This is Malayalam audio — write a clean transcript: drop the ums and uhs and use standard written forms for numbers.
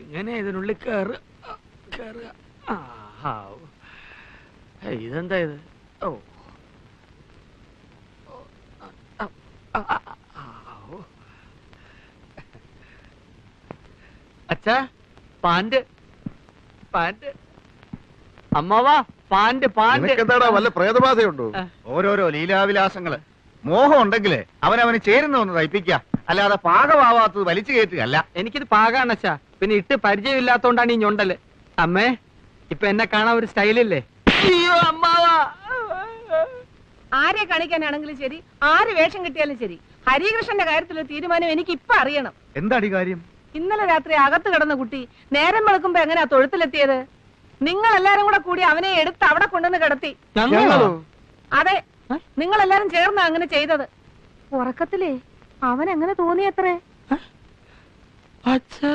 എങ്ങനെ ഇതിനുള്ളിൽ കേറുക? ഇതെന്താ ഇത്? ഓ അച്ഛാ, പാന്റ് പാന്റ് അമ്മാവാ, പാന്റ് പാന്റ്. എന്താടാ വല്ല പ്രേതബാധയുണ്ടോ? ഓരോരോ ലീലാവിലാസങ്ങള്. മോഹം ഉണ്ടെങ്കിലേ അവനവന് ചേരുന്ന ഒന്ന് തയ്പ്പിക്കുക, അല്ലാതെ പാകമാവാത്തത് വലിച്ചു കയറ്റുകയല്ല. എനിക്കിത് പാകാണ് അച്ഛാ, പിന്നെ ഇട്ട് പരിചയമില്ലാത്തോണ്ടാണ് ഈ ഞൊണ്ടല്. അമ്മേ, ഇപ്പൊ എന്നെ കാണാൻ ഒരു സ്റ്റൈലില്ലേ? അയ്യോ അമ്മാവാ. ആരെ കാണിക്കാനാണെങ്കിലും ശരി, ആര് വേഷം കിട്ടിയാലും ശരി, ഹരികൃഷ്ണന്റെ കാര്യത്തിലൊരു തീരുമാനം എനിക്ക് ഇപ്പൊ അറിയണം. എന്താടി കാര്യം? ഇന്നലെ രാത്രി അകത്ത് കിടന്ന കുട്ടി നേരം വെളുക്കുമ്പോ എങ്ങനെയാ തൊഴുത്തിലെത്തിയത്? നിങ്ങൾ എല്ലാരും കൂടെ കൂടി അവനെ എടുത്ത് അവിടെ കൊണ്ടുവന്ന് കിടത്തി. അതെ, നിങ്ങൾ എല്ലാരും ചേർന്ന് അങ്ങനെ ചെയ്തത്. ഉറക്കത്തിലേ അവൻ എങ്ങനെ തോന്നിയത്രേ? അച്ഛാ